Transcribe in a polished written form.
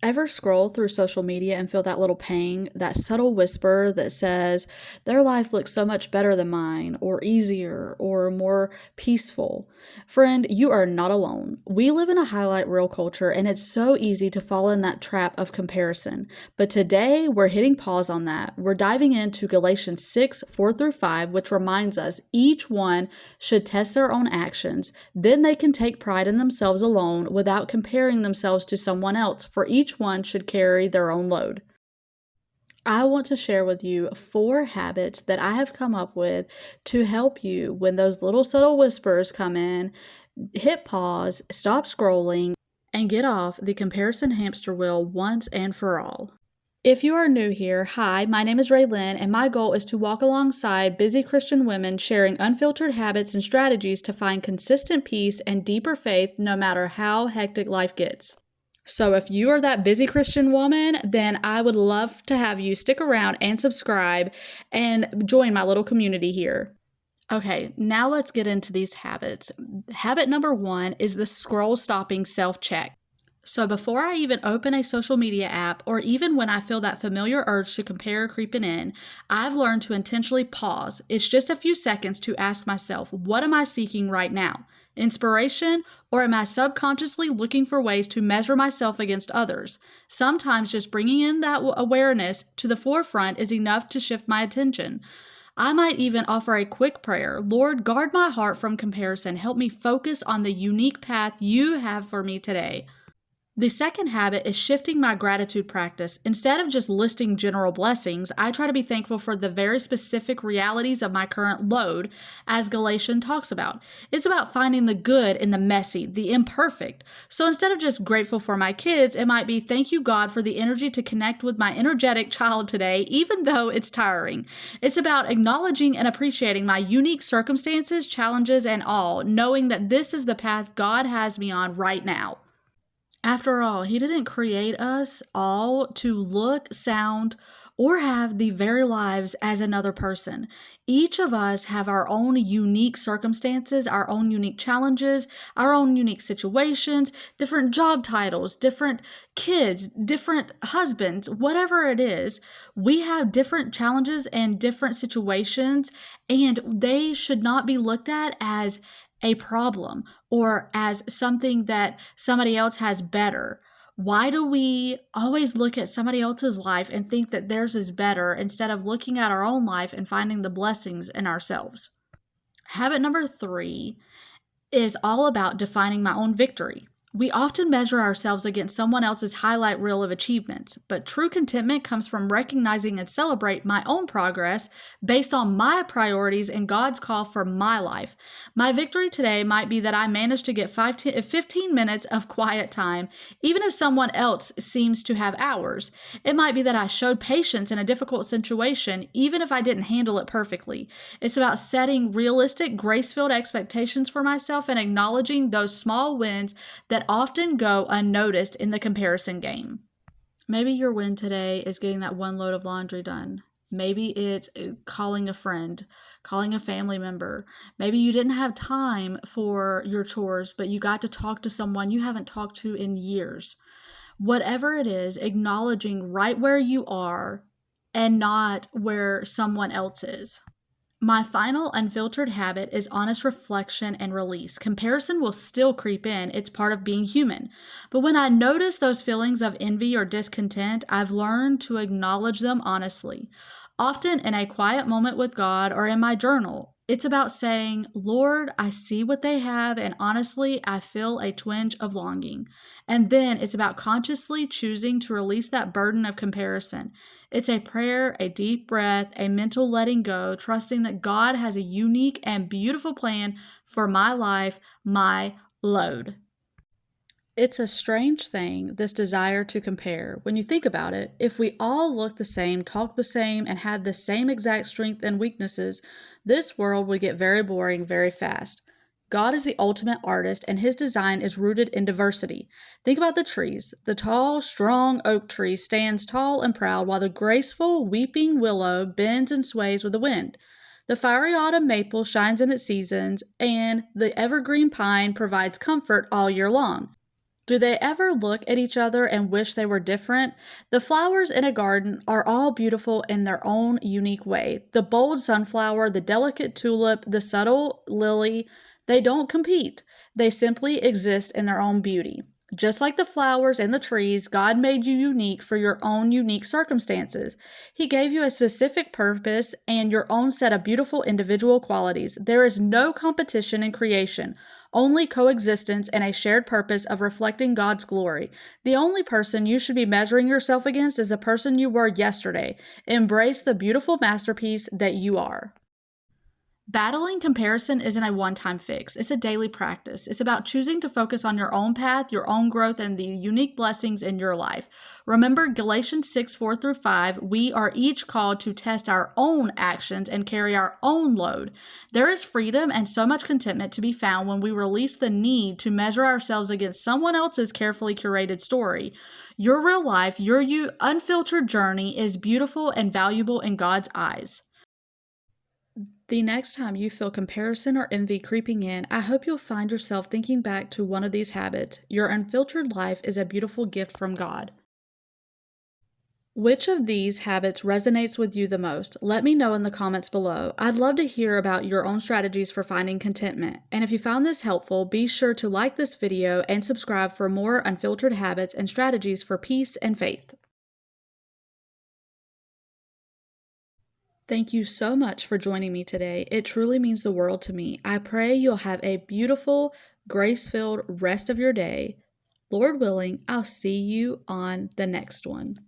Ever scroll through social media and feel that little pang, that subtle whisper that says, their life looks so much better than mine, or easier, or more peaceful? Friend, you are not alone. We live in a highlight reel culture, and it's so easy to fall in that trap of comparison. But today, we're hitting pause on that. We're diving into Galatians 6, 4 through 5, which reminds us each one should test their own actions. Then they can take pride in themselves alone without comparing themselves to someone else, for each one should carry their own load. I want to share with you 4 habits that I have come up with to help you when those little subtle whispers come in. Hit pause, stop scrolling, and get off the comparison hamster wheel once and for all. If you are new here, hi, my name is Raylynn, and my goal is to walk alongside busy Christian women sharing unfiltered habits and strategies to find consistent peace and deeper faith no matter how hectic life gets. So if you are that busy Christian woman, then I would love to have you stick around and subscribe and join my little community here. Okay, now let's get into these habits. Habit number 1 is the scroll stopping self-check. So before I even open a social media app, or even when I feel that familiar urge to compare creeping in, I've learned to intentionally pause. It's just a few seconds to ask myself, what am I seeking right now? Inspiration, or am I subconsciously looking for ways to measure myself against others? Sometimes just bringing in that awareness to the forefront is enough to shift my attention. I might even offer a quick prayer. Lord, guard my heart from comparison. Help me focus on the unique path you have for me today. The second habit is shifting my gratitude practice. Instead of just listing general blessings, I try to be thankful for the very specific realities of my current load, as Galatians talks about. It's about finding the good in the messy, the imperfect. So instead of just grateful for my kids, it might be thank you, God, for the energy to connect with my energetic child today, even though it's tiring. It's about acknowledging and appreciating my unique circumstances, challenges, and all, knowing that this is the path God has me on right now. After all, He didn't create us all to look, sound, or have the very lives as another person. Each of us have our own unique circumstances, our own unique challenges, our own unique situations, different job titles, different kids, different husbands, whatever it is. We have different challenges and different situations, and they should not be looked at as a problem or as something that somebody else has better. Why do we always look at somebody else's life and think that theirs is better instead of looking at our own life and finding the blessings in ourselves? Habit number 3 is all about defining my own victory. We often measure ourselves against someone else's highlight reel of achievements, but true contentment comes from recognizing and celebrate my own progress based on my priorities and God's call for my life. My victory today might be that I managed to get 15 minutes of quiet time, even if someone else seems to have hours. It might be that I showed patience in a difficult situation, even if I didn't handle it perfectly. It's about setting realistic, grace-filled expectations for myself and acknowledging those small wins that often go unnoticed in the comparison game. Maybe your win today is getting that one load of laundry done. Maybe it's calling a friend, calling a family member. Maybe you didn't have time for your chores, but you got to talk to someone you haven't talked to in years. Whatever it is, acknowledging right where you are and not where someone else is. My final unfiltered habit is honest reflection and release. Comparison will still creep in. It's part of being human. But when I notice those feelings of envy or discontent, I've learned to acknowledge them honestly. Often in a quiet moment with God or in my journal, it's about saying, Lord, I see what they have, and honestly, I feel a twinge of longing. And then it's about consciously choosing to release that burden of comparison. It's a prayer, a deep breath, a mental letting go, trusting that God has a unique and beautiful plan for my life, my load. It's a strange thing, this desire to compare. When you think about it, if we all looked the same, talked the same, and had the same exact strengths and weaknesses, this world would get very boring very fast. God is the ultimate artist, and His design is rooted in diversity. Think about the trees. The tall, strong oak tree stands tall and proud, while the graceful, weeping willow bends and sways with the wind. The fiery autumn maple shines in its seasons, and the evergreen pine provides comfort all year long. Do they ever look at each other and wish they were different? The flowers in a garden are all beautiful in their own unique way. The bold sunflower, the delicate tulip, the subtle lily, they don't compete. They simply exist in their own beauty. Just like the flowers and the trees, God made you unique for your own unique circumstances. He gave you a specific purpose and your own set of beautiful individual qualities. There is no competition in creation, only coexistence and a shared purpose of reflecting God's glory. The only person you should be measuring yourself against is the person you were yesterday. Embrace the beautiful masterpiece that you are. Battling comparison isn't a one-time fix. It's a daily practice. It's about choosing to focus on your own path, your own growth, and the unique blessings in your life. Remember Galatians 6:4-5, we are each called to test our own actions and carry our own load. There is freedom and so much contentment to be found when we release the need to measure ourselves against someone else's carefully curated story. Your real life, your unfiltered journey is beautiful and valuable in God's eyes. The next time you feel comparison or envy creeping in, I hope you'll find yourself thinking back to one of these habits. Your unfiltered life is a beautiful gift from God. Which of these habits resonates with you the most? Let me know in the comments below. I'd love to hear about your own strategies for finding contentment. And if you found this helpful, be sure to like this video and subscribe for more unfiltered habits and strategies for peace and faith. Thank you so much for joining me today. It truly means the world to me. I pray you'll have a beautiful, grace-filled rest of your day. Lord willing, I'll see you on the next one.